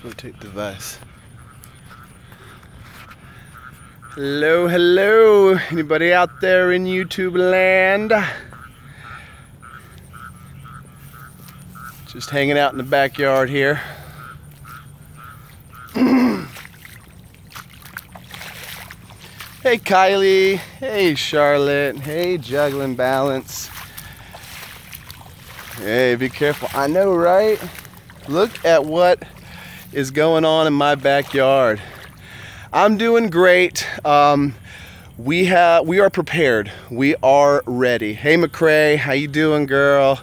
Rotate the vise. Hello, hello. Anybody out there in YouTube land? Just hanging out in the backyard here. Hey Kylie, hey Charlotte, hey Juggling Balance. Hey, be careful. I know, right? Look at what is going on in my backyard. I'm doing great. We are prepared. We are ready. Hey McCrae, how you doing, girl?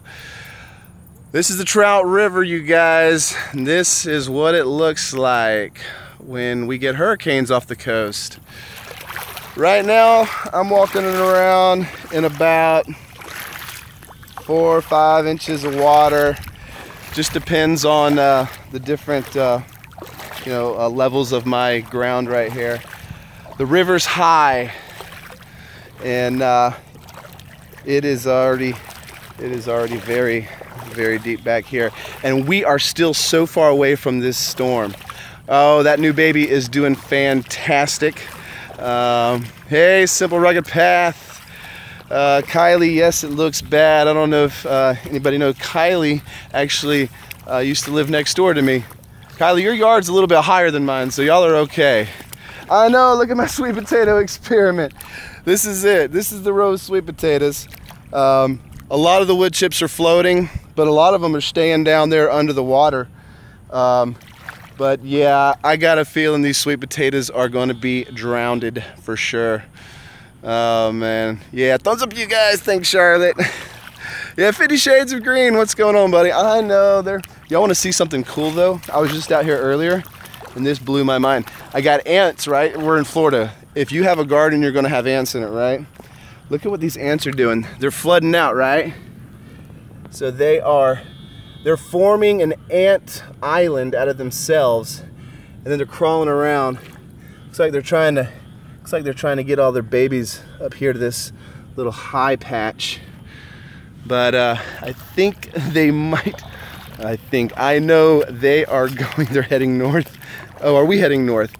This is the Trout River, you guys. This is what it looks like when we get hurricanes off the coast. Right now, I'm walking around in about 4 or 5 inches of water. Just depends on the different levels of my ground right here. The river's high, and it is already very, very deep back here. And we are still so far away from this storm. Oh, that new baby is doing fantastic. Hey, Simple Rugged Path. Kylie, yes, it looks bad. I don't know if anybody knows. Kylie actually used to live next door to me. Kylie, your yard's a little bit higher than mine, so y'all are okay. I know, look at my sweet potato experiment. This is it. This is the row of sweet potatoes. A lot of the wood chips are floating, but a lot of them are staying down there under the water. But yeah, I got a feeling these sweet potatoes are going to be drowned for sure. Oh man, yeah, thumbs up you guys. Thanks, Charlotte. Yeah, 50 Shades of Green. What's going on, buddy? I know there. Y'all want to see something cool though? I was just out here earlier, and this blew my mind. I got ants. Right, we're in Florida. If you have a garden, you're going to have ants in it, right? Look at what these ants are doing. They're flooding out, right? So they're forming an ant island out of themselves, and then they're crawling around. Looks like they're trying to get all their babies up here to this little high patch. But I think they might. I know they are going. They're heading north. Oh, are we heading north?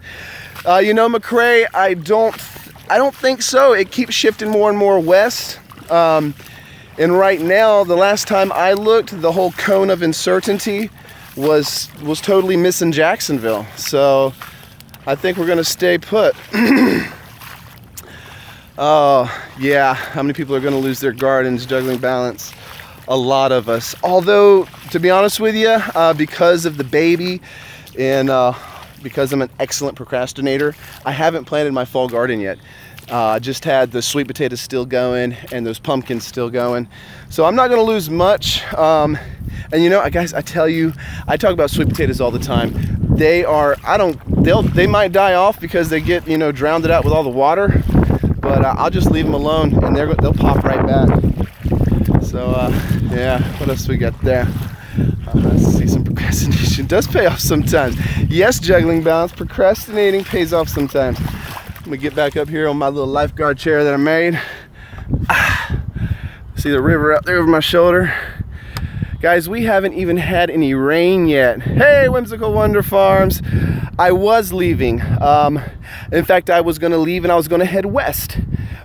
McCrae, I don't think so. It keeps shifting more and more west. And right now, the last time I looked, the whole cone of uncertainty was totally missing Jacksonville. So I think we're gonna stay put. Oh yeah, how many people are gonna lose their gardens? Juggling Balance. A lot of us. Although, to be honest with you, because of the baby and because I'm an excellent procrastinator, I haven't planted my fall garden yet. Just had the sweet potatoes still going and those pumpkins still going. So I'm not gonna lose much. And guys, I tell you, I talk about sweet potatoes all the time. They might die off because they get, drowned out with all the water, but I'll just leave them alone and they'll pop right back. So yeah, what else we got there? Let's see, some procrastination does pay off sometimes. Yes, Juggling Balance, procrastinating pays off sometimes. I'm gonna get back up here on my little lifeguard chair that I made. See the river out there over my shoulder. Guys, we haven't even had any rain yet. Hey, Whimsical Wonder Farms. I was leaving. In fact, I was gonna leave and I was gonna head west.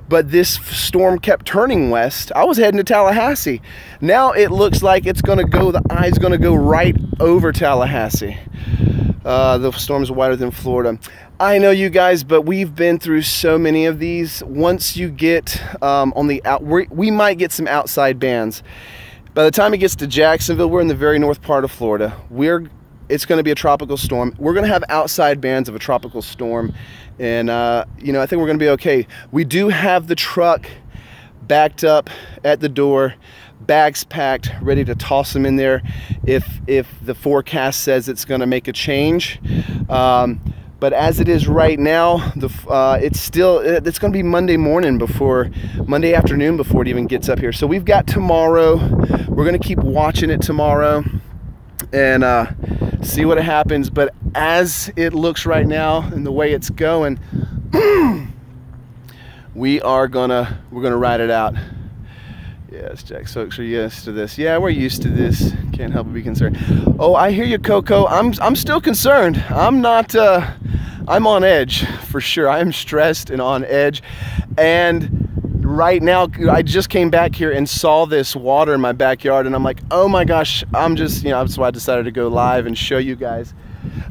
But this storm kept turning west. I was heading to Tallahassee. Now it looks like the eye's gonna go right over Tallahassee. The storms are wider than Florida. I know, you guys, but we've been through so many of these. Once you get we might get some outside bands. By the time it gets to Jacksonville, we're in the very north part of Florida. It's going to be a tropical storm. We're going to have outside bands of a tropical storm, and I think we're going to be okay. We do have the truck backed up at the door, bags packed, ready to toss them in there if the forecast says it's going to make a change. But as it is right now, it's going to be Monday afternoon before it even gets up here. So we've got tomorrow. We're going to keep watching it tomorrow and see what happens. But as it looks right now and the way it's going, we're gonna ride it out. Yes, Jack. So you're used to this. Yeah, we're used to this. Can't help but be concerned. Oh, I hear you, Coco. I'm still concerned. I'm not. I'm on edge for sure. I am stressed and on edge. And right now, I just came back here and saw this water in my backyard, and I'm like, oh my gosh. I'm just, that's why I decided to go live and show you guys.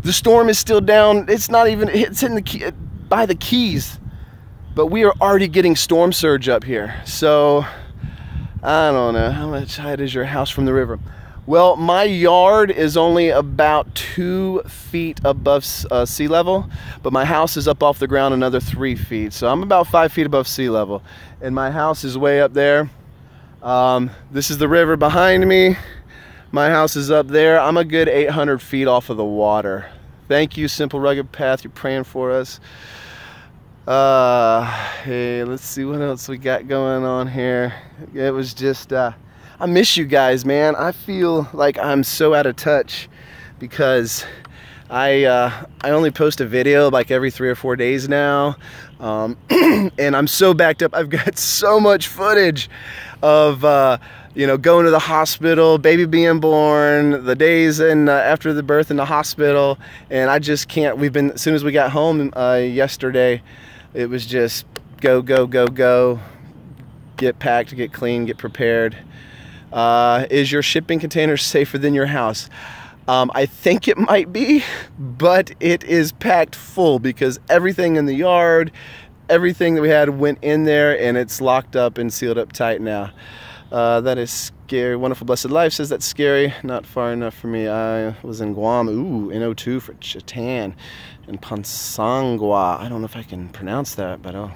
The storm is still down. It's not even. It's in the by the Keys, but we are already getting storm surge up here. So. I don't know, how much height is your house from the river? Well, my yard is only about 2 feet above sea level, but my house is up off the ground another 3 feet. So I'm about 5 feet above sea level, and my house is way up there. This is the river behind me. My house is up there. I'm a good 800 feet off of the water. Thank you, Simple Rugged Path. You're praying for us. Hey, let's see what else we got going on here. It was just, I miss you guys, man. I feel like I'm so out of touch because I only post a video like every 3 or 4 days now. And I'm so backed up. I've got so much footage of, going to the hospital, baby being born, the days after the birth in the hospital, and I just can't. As soon as we got home yesterday, it was just go, go, go, go, get packed, get clean, get prepared. Is your shipping container safer than your house? I think it might be, but it is packed full because everything in the yard, everything that we had went in there, and it's locked up and sealed up tight now. That is scary. Wonderful Blessed Life says that's scary. Not far enough for me. I was in Guam. Ooh, in 02 for Chatan and Pansangwa. I don't know if I can pronounce that, but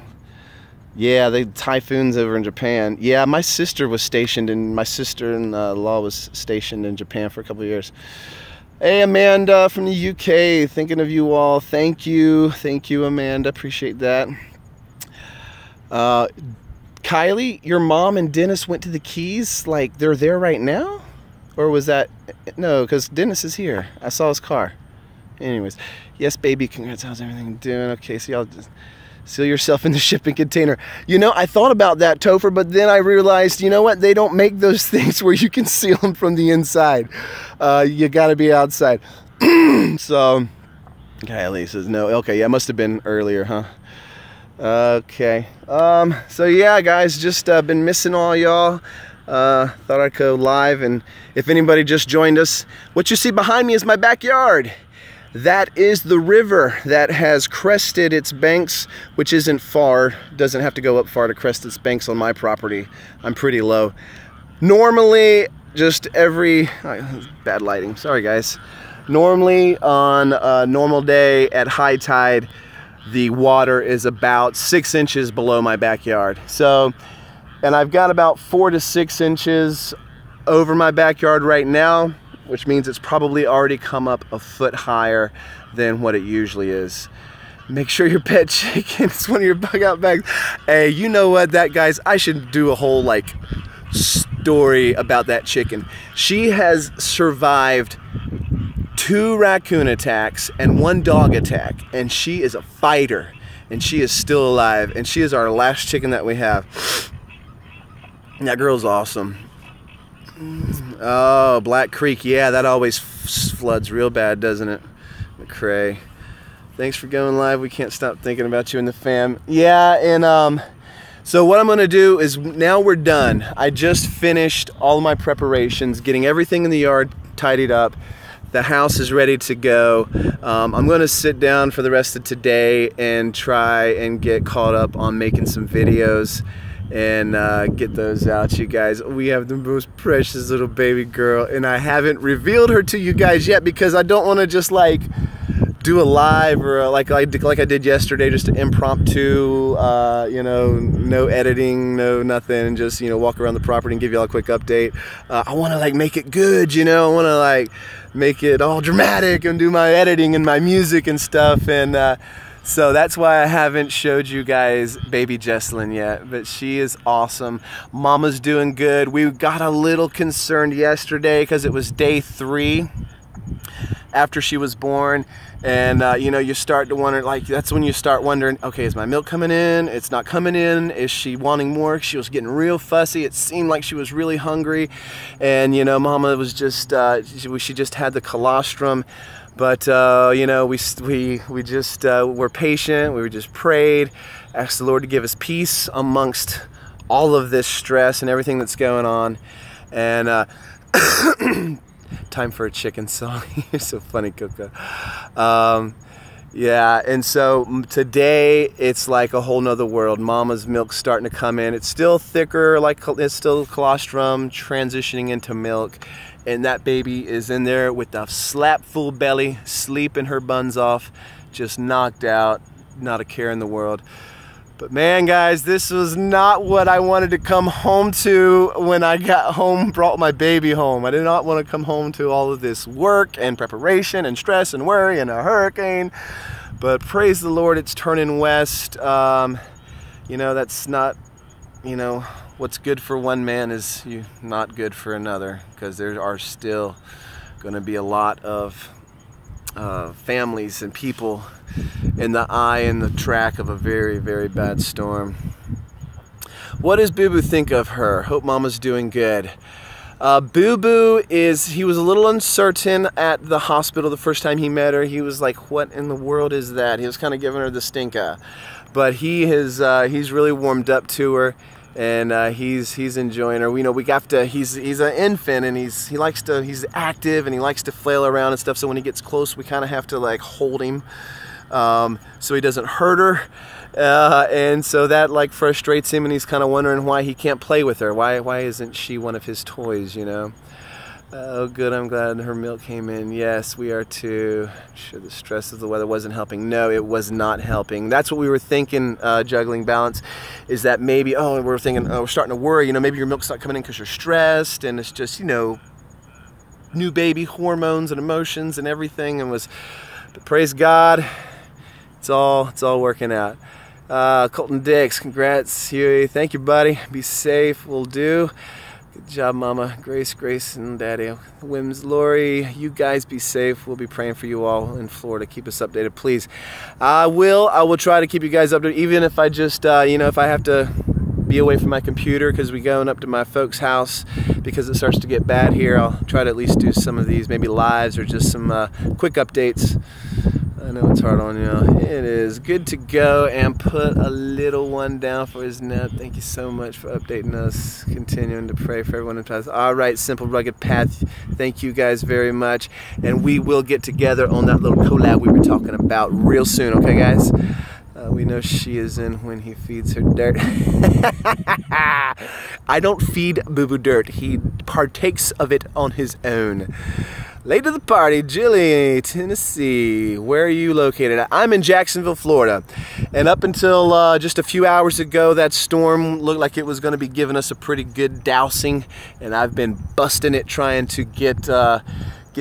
yeah, the typhoons over in Japan. Yeah, my sister was stationed, and my sister-in-law was stationed in Japan for a couple of years. Hey, Amanda from the UK, thinking of you all. Thank you, Amanda. Appreciate that. Kylie, your mom and Dennis went to the Keys, like they're there right now? Or was that, no, because Dennis is here. I saw his car. Anyways, yes, baby, congrats, how's everything doing? Okay, so y'all just seal yourself in the shipping container. I thought about that, Topher, but then I realized, you know what? They don't make those things where you can seal them from the inside. You gotta be outside. So, Kylie says no. Okay, yeah, it must have been earlier, huh? Okay, so yeah, guys, just been missing all y'all. Thought I'd go live, and if anybody just joined us, what you see behind me is my backyard. That is the river that has crested its banks, which isn't far, doesn't have to go up far to crest its banks on my property. I'm pretty low. Normally, bad lighting, sorry guys. Normally on a normal day at high tide, the water is about 6 inches below my backyard. So, and I've got about 4 to 6 inches over my backyard right now, which means it's probably already come up a foot higher than what it usually is. Make sure your pet chicken is one of your bug out bags. Hey, you know what, guys, I should do a whole story about that chicken. She has survived 2 raccoon attacks and 1 dog attack, and she is a fighter, and she is still alive, and she is our last chicken that we have. That girl's awesome. Oh, Black Creek, yeah, that always floods real bad, doesn't it? McCrae, thanks for going live. We can't stop thinking about you and the fam. Yeah, and so what I'm gonna do is, now we're done. I just finished all of my preparations, getting everything in the yard tidied up. The house is ready to go. I'm gonna sit down for the rest of today and try and get caught up on making some videos and get those out, you guys. We have the most precious little baby girl, and I haven't revealed her to you guys yet because I don't want to just do a live or like I did yesterday, just an impromptu, no editing, no nothing, and just walk around the property and give y'all a quick update. I want to make it good, I want to make it all dramatic and do my editing and my music and stuff, and so that's why I haven't showed you guys baby Jesslyn yet, but she is awesome. Mama's doing good. We got a little concerned yesterday because it was day 3 after she was born, and you know, you start to wonder, like, that's when you start wondering, okay, is my milk coming in? It's not coming in. Is she wanting more? She was getting real fussy. It seemed like she was really hungry, and you know, Mama was just she just had the colostrum. But you know, we just were patient. We just prayed, asked the Lord to give us peace amongst all of this stress and everything that's going on. And time for a chicken song. You're so funny, Coco. Yeah, and so today it's like a whole nother world. Mama's milk's starting to come in. It's still thicker, like it's still colostrum, transitioning into milk. And that baby is in there with a slap full belly, sleeping her buns off, just knocked out, not a care in the world. But man, guys, this was not what I wanted to come home to when I got home, brought my baby home. I did not want to come home to all of this work and preparation and stress and worry and a hurricane. But praise the Lord, it's turning west. You know, that's not, you know, what's good for one man is not good for another, because there are still going to be a lot of families and people in the eye and the track of a very, very bad storm. What does Boo Boo think of her? Hope Mama's doing good. Boo Boo he was a little uncertain at the hospital the first time he met her. He was like, what in the world is that? He was kind of giving her the stink eye. But he's really warmed up to her. And he's enjoying her. You know, he's an infant, and he's active, and he likes to flail around and stuff. So when he gets close, we kind of have to like hold him, so he doesn't hurt her. And so that like frustrates him, and he's kind of wondering why he can't play with her. Why isn't she one of his toys? You know. Oh, good. I'm glad her milk came in. Yes, we are too. I'm sure the stress of the weather wasn't helping. No, it was not helping. That's what we were thinking, juggling balance, is that maybe, we're thinking, we're starting to worry, you know, maybe your milk's not coming in because you're stressed, and it's just, you know, new baby hormones and emotions and everything, but praise God, it's all working out. Colton Dix, congrats, Huey. Thank you, buddy. Be safe. Will do. Good job, Mama. Grace, and Daddy. Wims, Lori, you guys be safe. We'll be praying for you all in Florida. Keep us updated, please. I will try to keep you guys updated, even if I just, you know, if I have to be away from my computer because we're going up to my folks' house because it starts to get bad here. I'll try to at least do some of these, maybe lives or just some quick updates. I know it's hard on you. It is good to go, and put a little one down for his nap. Thank you so much for updating us. Continuing to pray for everyone in path. All right, Simple Rugged Path. Thank you guys very much, and we will get together on that little collab we were talking about real soon. Okay, guys. We know she is in when he feeds her dirt. I don't feed Boo Boo dirt. He partakes of it on his own. Late to the party, Jilly, Tennessee. Where are you located? I'm in Jacksonville, Florida. And up until just a few hours ago, that storm looked like it was going to be giving us a pretty good dousing. And I've been busting it trying to get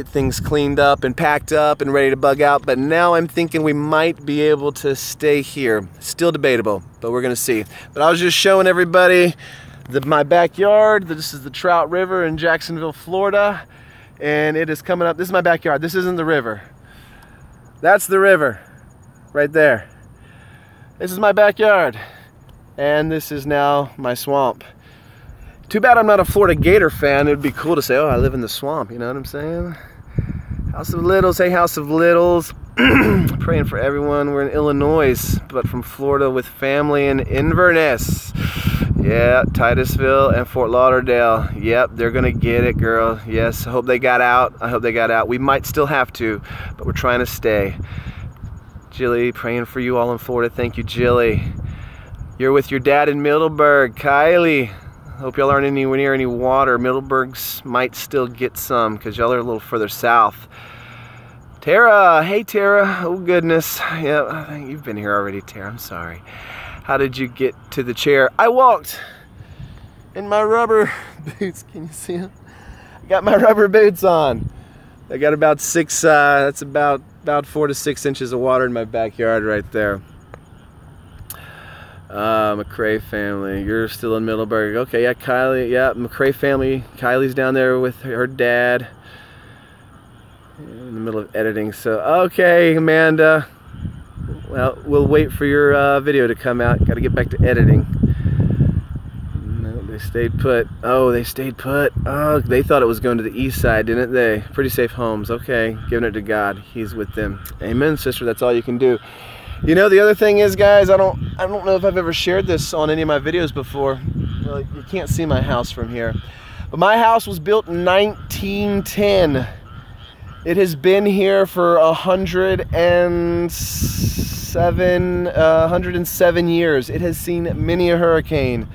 things cleaned up and packed up and ready to bug out. But now I'm thinking we might be able to stay here. Still debatable, but we're going to see. But I was just showing everybody my backyard. This is the Trout River in Jacksonville, Florida. And it is coming up. This is my backyard. This isn't the river. That's the river right there. This is my backyard. And this is now my swamp. Too bad I'm not a Florida Gator fan. It would be cool to say, oh, I live in the swamp. You know what I'm saying? House of Littles. Hey, House of Littles. Praying for everyone. We're in Illinois, but from Florida with family in Inverness. Yeah, Titusville and Fort Lauderdale. Yep, they're gonna get it, girl. Yes, I hope they got out. I hope they got out. We might still have to, but we're trying to stay. Jilly, praying for you all in Florida. Thank you, Jilly. You're with your dad in Middleburg. Kylie, hope y'all aren't anywhere near any water. Middleburgs might still get some because y'all are a little further south. Tara, hey Tara. Oh goodness. Yeah, I think you've been here already, Tara. I'm sorry. How did you get to the chair? I walked in my rubber boots. Can you see them? I got my rubber boots on. I got about that's about 4 to 6 inches of water in my backyard right there. McCrae family, you're still in Middleburg. Okay, yeah, Kylie, yeah, McCrae family. Kylie's down there with her dad. And the middle of editing. So, okay, Amanda. Well, we'll wait for your video to come out. Got to get back to editing. No, they stayed put. Oh, they stayed put. Oh, they thought it was going to the east side, didn't they? Pretty safe homes. Okay, giving it to God. He's with them. Amen, sister. That's all you can do. You know, the other thing is, guys, I don't know if I've ever shared this on any of my videos before. Well, you can't see my house from here. But my house was built in 1910. It has been here for 107 years. It has seen many a hurricane.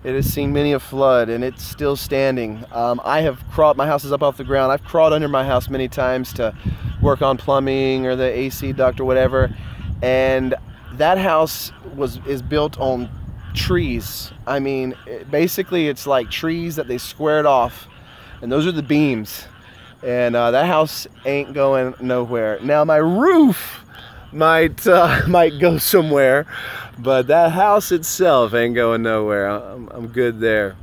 It has seen many a flood, and it's still standing. I have crawled, my house is up off the ground. I've crawled under my house many times to work on plumbing or the AC duct or whatever. And that house is built on trees. I mean, basically it's like trees that they squared off, and those are the beams. And that house ain't going nowhere. Now my roof might go somewhere, but that house itself ain't going nowhere. I'm good there.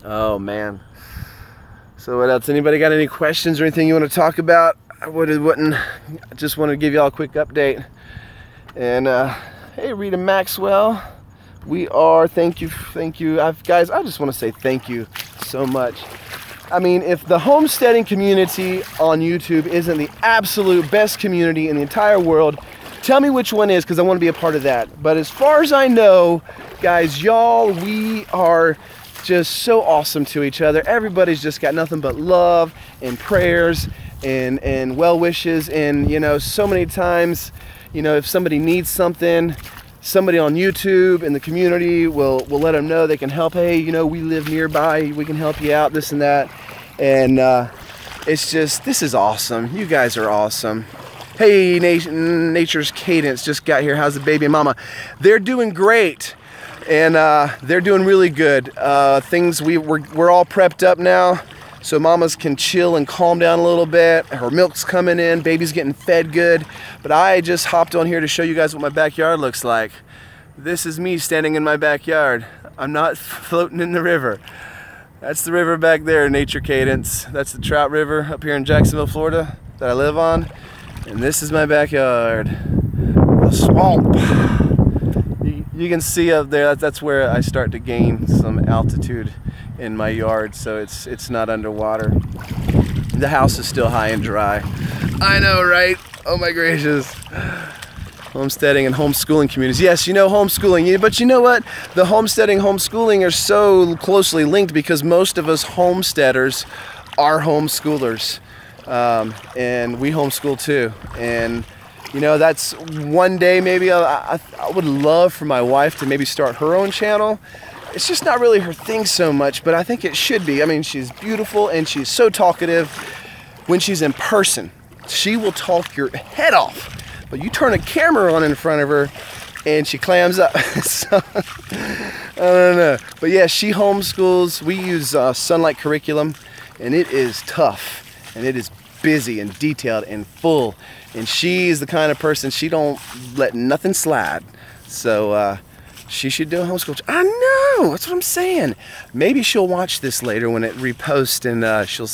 Oh man. So what else? Anybody got any questions or anything you want to talk about? I just want to give y'all a quick update. And hey, Rita Maxwell, thank you. Guys, I just want to say thank you so much. I mean, if the homesteading community on YouTube isn't the absolute best community in the entire world, tell me which one is, because I want to be a part of that. But as far as I know, guys, y'all, we are just so awesome to each other. Everybody's just got nothing but love and prayers and well wishes. And, you know, so many times, you know, if somebody needs something, somebody on YouTube in the community will let them know they can help. Hey, you know, we live nearby, we can help you out, this and that. And it's just, this is awesome. You guys are awesome. Hey, Nature's Cadence just got here. How's the baby and mama? They're doing great, and they're doing really good. We're all prepped up now, so mamas can chill and calm down a little bit. Her milk's coming in, baby's getting fed good. But I just hopped on here to show you guys what my backyard looks like. This is me standing in my backyard. I'm not floating in the river. That's the river back there, Nature Cadence. That's the Trout River up here in Jacksonville, Florida, that I live on. And this is my backyard, the swamp. You can see up there, that's where I start to gain some altitude in my yard, so it's not underwater. The house is still high and dry. I know, right? Oh my gracious. Homesteading and homeschooling communities. Yes, you know, homeschooling, but you know what? The homesteading, homeschooling are so closely linked because most of us homesteaders are homeschoolers. And we homeschool too. And you know, that's one day maybe I would love for my wife to maybe start her own channel. It's just not really her thing so much, but I think it should be. I mean, she's beautiful and she's so talkative. When she's in person, she will talk your head off. But you turn a camera on in front of her and she clams up. So, I don't know. But yeah, she homeschools. We use Sunlight curriculum, and it is tough. And it is busy and detailed and full. And she's the kind of person, she don't let nothing slide. So she should do a homeschool. I know, that's what I'm saying. Maybe she'll watch this later when it reposts, and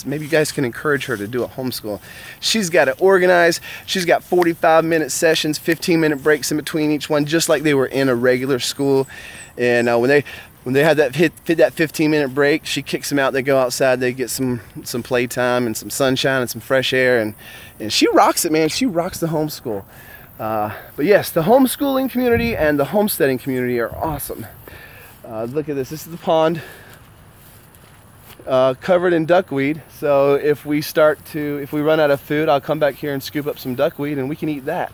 maybe you guys can encourage her to do a homeschool. She's got it organized. She's got 45-minute sessions, 15-minute breaks in between each one, just like they were in a regular school. And when they had that hit that 15-minute break, she kicks them out. They go outside. They get some playtime and some sunshine and some fresh air, and she rocks it, man. She rocks the homeschool. But yes, the homeschooling community and the homesteading community are awesome. Look at this. This is the pond covered in duckweed. So if we run out of food, I'll come back here and scoop up some duckweed, and we can eat that.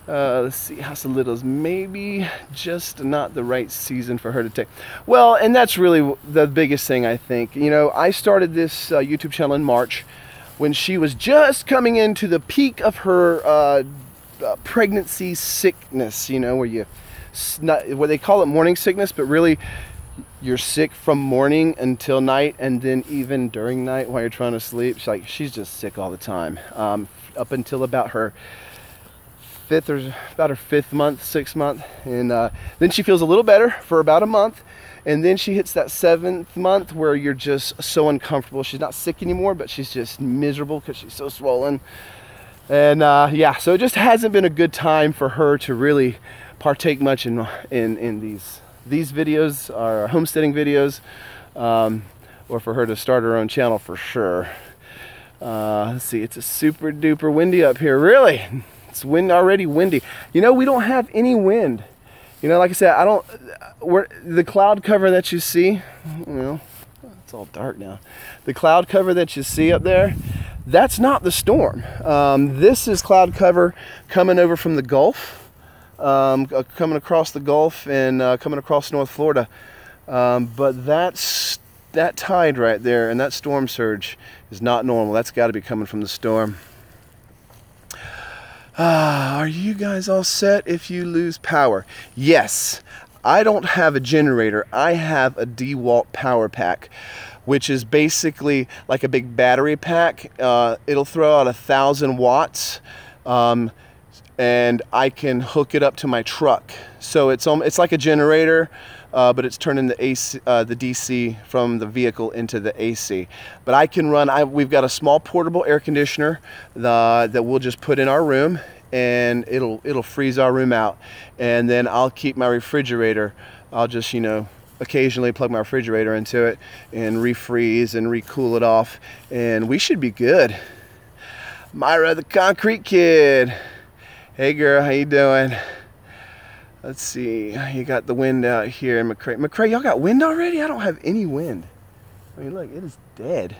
Let's see, House of Littles, maybe just not the right season for her to take. Well, and that's really the biggest thing, I think. You know, I started this YouTube channel in March when she was just coming into the peak of her pregnancy sickness, you know, where they call it morning sickness, but really you're sick from morning until night, and then even during night while you're trying to sleep. She's just sick all the time. Up until about her about her 5th month, 6th month, and then she feels a little better for about a month, and then she hits that 7th month where you're just so uncomfortable. She's not sick anymore, but she's just miserable because she's so swollen. And yeah, so it just hasn't been a good time for her to really partake much in these videos, our homesteading videos, or for her to start her own channel for sure. Let's see, it's a super duper windy up here. Really, it's already windy. You know, we don't have any wind. You know, like I said, the cloud cover that you see, you know, it's all dark now. The cloud cover that you see up there, that's not the storm. This is cloud cover coming over from the Gulf, coming across the Gulf and coming across North Florida. But that tide right there and that storm surge is not normal. That's got to be coming from the storm. Are you guys all set if you lose power? Yes. I don't have a generator. I have a DeWalt power pack, which is basically like a big battery pack. It'll throw out 1,000 watts, and I can hook it up to my truck. So it's like a generator, but it's turning the AC, the DC from the vehicle into the AC. But I can run. We've got a small portable air conditioner that we'll just put in our room, and it'll freeze our room out. And then I'll keep my refrigerator. I'll just, you know, occasionally plug my refrigerator into it and refreeze and recool it off, and we should be good. Myra the concrete kid. Hey girl, how you doing? Let's see, you got the wind out here in McCrae. McCrae, y'all got wind already? I don't have any wind. I mean, look, it is dead.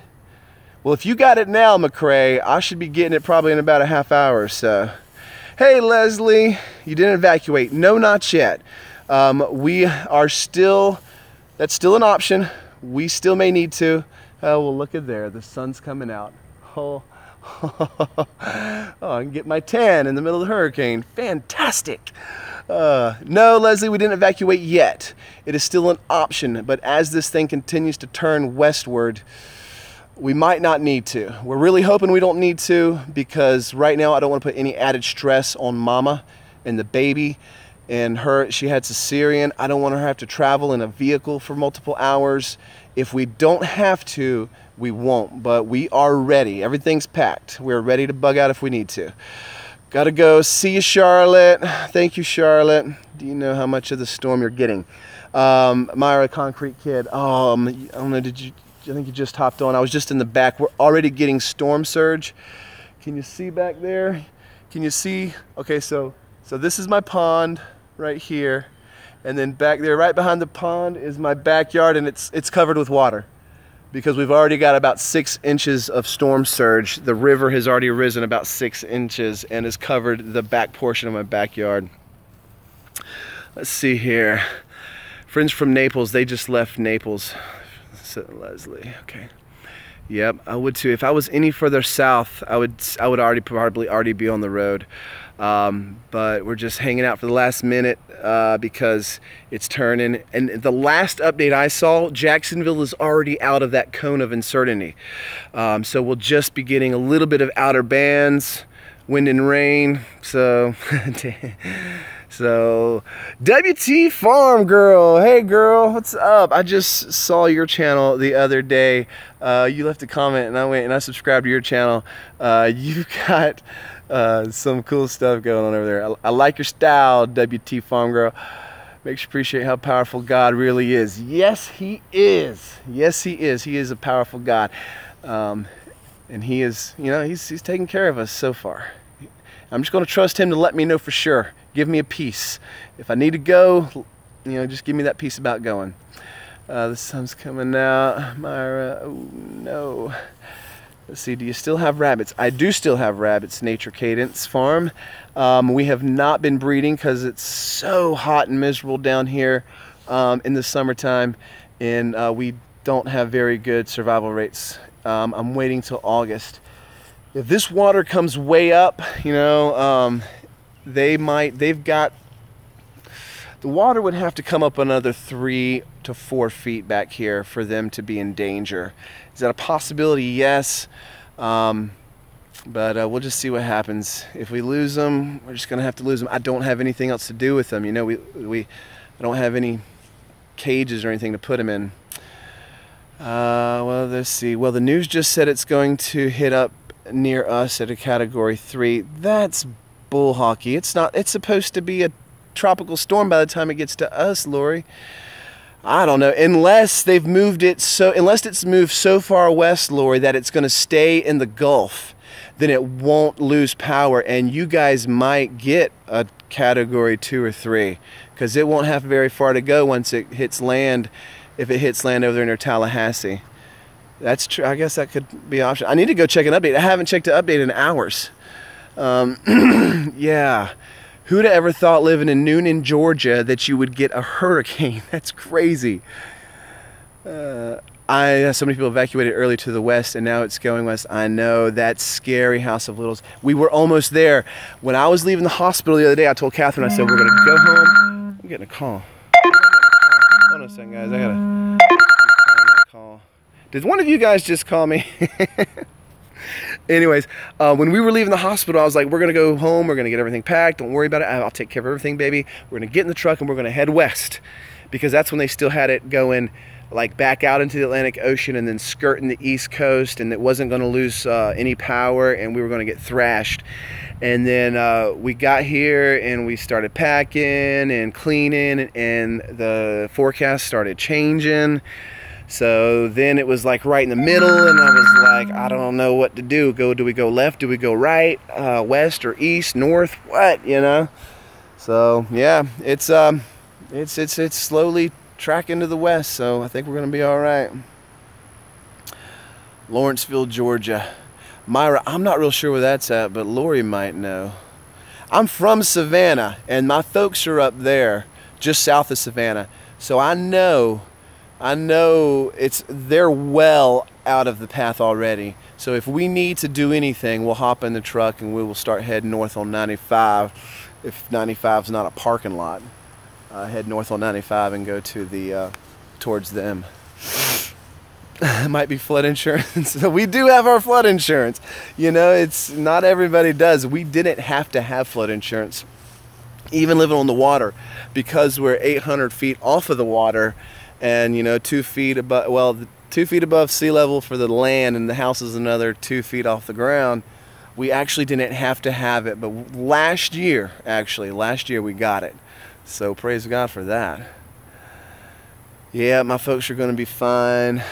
Well, if you got it now, McCrae, I should be getting it probably in about a half hour or so. Hey, Leslie, you didn't evacuate. No, not yet. We are still, that's still an option. We still may need to. Oh, well, look at there. The sun's coming out. Oh, I can get my tan in the middle of the hurricane. Fantastic. No, Leslie, we didn't evacuate yet. It is still an option, but as this thing continues to turn westward, we might not need to. We're really hoping we don't need to, because right now I don't want to put any added stress on Mama and the baby and her. She had cesarean. I don't want her to have to travel in a vehicle for multiple hours. If we don't have to, we won't, but we are ready. Everything's packed. We're ready to bug out if we need to. Gotta go. See you, Charlotte. Thank you, Charlotte. Do you know how much of the storm you're getting? Myra, concrete kid. I don't know, I think you just hopped on. I was just in the back. We're already getting storm surge. Can you see back there? Can you see? Okay, so this is my pond right here. And then back there, right behind the pond, is my backyard, and it's covered with water, because we've already got about 6 inches of storm surge. The river has already risen about 6 inches and has covered the back portion of my backyard. Let's see here. Friends from Naples, they just left Naples. So, Leslie, okay. Yep, I would too. If I was any further south, I would probably already be on the road. But we're just hanging out for the last minute because it's turning. And the last update I saw, Jacksonville is already out of that cone of uncertainty. So we'll just be getting a little bit of outer bands, wind and rain. So, WT Farm Girl, hey girl, what's up? I just saw your channel the other day. You left a comment and I went and I subscribed to your channel. You've got some cool stuff going on over there. I like your style, WT Farm Girl. Makes you appreciate how powerful God really is. Yes, He is. Yes, He is. He is a powerful God. And He is, you know, He's taking care of us so far. I'm just going to trust Him to let me know for sure. Give me a peace. If I need to go, you know, just give me that peace about going. The sun's coming out. Myra, oh no. Let's see, do you still have rabbits? I do still have rabbits, Nature Cadence Farm. We have not been breeding because it's so hot and miserable down here in the summertime, and we don't have very good survival rates. I'm waiting till August. If this water comes way up, you know, the water would have to come up another 3 to 4 feet back here for them to be in danger. Is that a possibility? Yes. But we'll just see what happens. If we lose them, we're just gonna have to lose them. I don't have anything else to do with them. You know, I don't have any cages or anything to put them in. Well, let's see. Well, the news just said it's going to hit up near us at a Category 3. That's bull hockey. It's not. It's supposed to be a tropical storm by the time it gets to us, Lori. I don't know, unless they've moved it unless it's moved so far west, Lori, that it's going to stay in the Gulf, then it won't lose power, and you guys might get a Category 2 or 3, because it won't have very far to go once it hits land, if it hits land over there near Tallahassee. That's true. I guess that could be an option. I need to go check an update. I haven't checked the update in hours. Yeah. Who'd have ever thought living in Noonan, Georgia, that you would get a hurricane? That's crazy. So many people evacuated early to the west, and now it's going west. I know, that's scary, House of Littles. We were almost there. When I was leaving the hospital the other day, I told Catherine, I said, we're going to go home. I'm getting a call. Hold on a second, guys. I got to keep calling that call. Did one of you guys just call me? Anyways, when we were leaving the hospital, I was like, we're going to go home. We're going to get everything packed. Don't worry about it. I'll take care of everything, baby. We're going to get in the truck and we're going to head west, because that's when they still had it going like back out into the Atlantic Ocean and then skirting the East Coast, and it wasn't going to lose any power, and we were going to get thrashed. And then we got here and we started packing and cleaning, and the forecast started changing. So then it was like right in the middle, and I was like, I don't know what to do. Do we go left? Do we go right? West or east? North? What? You know? So yeah, it's slowly tracking to the west. So I think we're gonna be all right. Lawrenceville, Georgia. Myra, I'm not real sure where that's at, but Lori might know. I'm from Savannah, and my folks are up there, just south of Savannah. So I know they're well out of the path already. So if we need to do anything, we'll hop in the truck and we will start heading north on 95. If 95's not a parking lot, head north on 95 and go to the towards them. It might be flood insurance. We do have our flood insurance. You know, it's not everybody does. We didn't have to have flood insurance, even living on the water, because we're 800 feet off of the water. And you know, 2 feet above, well, 2 feet above sea level for the land, and the house is another 2 feet off the ground. We actually didn't have to have it, but last year we got it. So praise God for that. Yeah, my folks are going to be fine.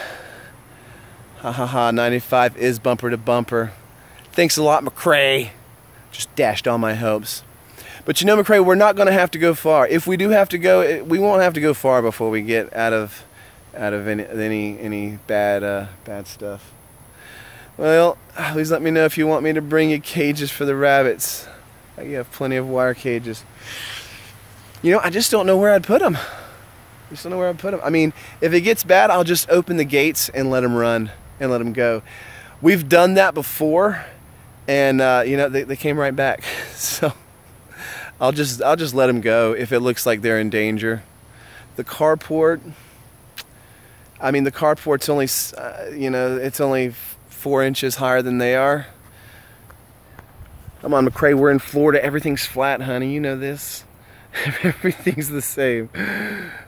Ha ha ha, 95 is bumper to bumper. Thanks a lot, McCrae. Just dashed all my hopes. But you know, McCrae, we're not going to have to go far. If we do have to go, we won't have to go far before we get out of any bad stuff. Well, please let me know if you want me to bring you cages for the rabbits. You have plenty of wire cages. You know, I just don't know where I'd put them. I mean, if it gets bad, I'll just open the gates and let them run and let them go. We've done that before, and you know, they came right back. So I'll just let them go if it looks like they're in danger. The carport, I mean, the carport's only, you know, it's only 4 inches higher than they are. Come on, McCrae, we're in Florida. Everything's flat, honey. You know this. Everything's the same.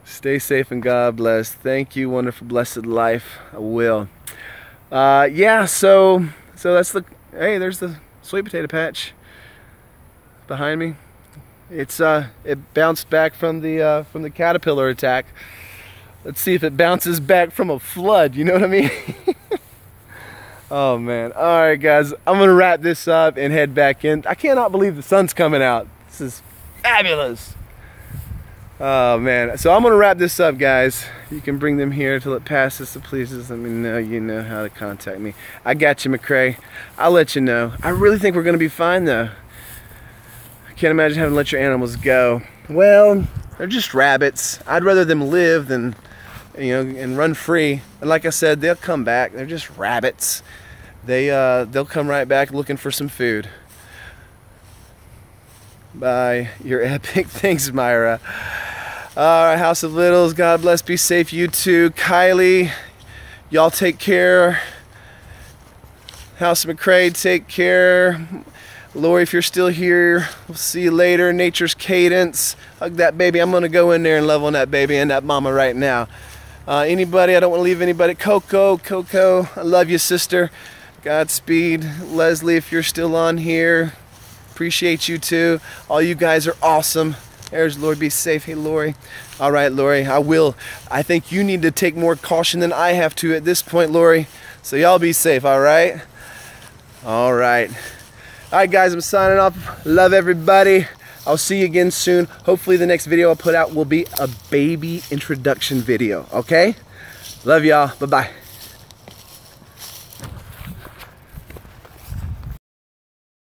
Stay safe and God bless. Thank you, wonderful, blessed life. I will. Yeah, so that's the, hey, there's the sweet potato patch behind me. It bounced back from the caterpillar attack. Let's see if it bounces back from a flood, you know what I mean? Oh man. Alright guys, I'm gonna wrap this up and head back in. I cannot believe the sun's coming out. This is fabulous. Oh man. So I'm gonna wrap this up, guys. You can bring them here till it passes, so please just let me know you know how to contact me. I got you, McCrae. I'll let you know. I really think we're gonna be fine though. I can't imagine having to let your animals go. Well, they're just rabbits. I'd rather them live than, you know, and run free. And like I said, they'll come back. They're just rabbits. They'll come right back looking for some food. Bye. You're epic. Thanks, Myra. All right, House of Littles. God bless. Be safe. You too. Kylie, y'all take care. House McCrae, take care. Lori, if you're still here, we'll see you later. Nature's Cadence, hug that baby. I'm gonna go in there and love on that baby and that mama right now. Anybody, I don't want to leave anybody. Coco, I love you, sister. Godspeed. Leslie, if you're still on here, appreciate you too. All you guys are awesome. There's Lori, be safe. Hey, Lori. All right, Lori, I will. I think you need to take more caution than I have to at this point, Lori. So y'all be safe, all right? All right. All right, guys, I'm signing off. Love everybody. I'll see you again soon. Hopefully the next video I'll put out will be a baby introduction video, okay? Love y'all. Bye-bye.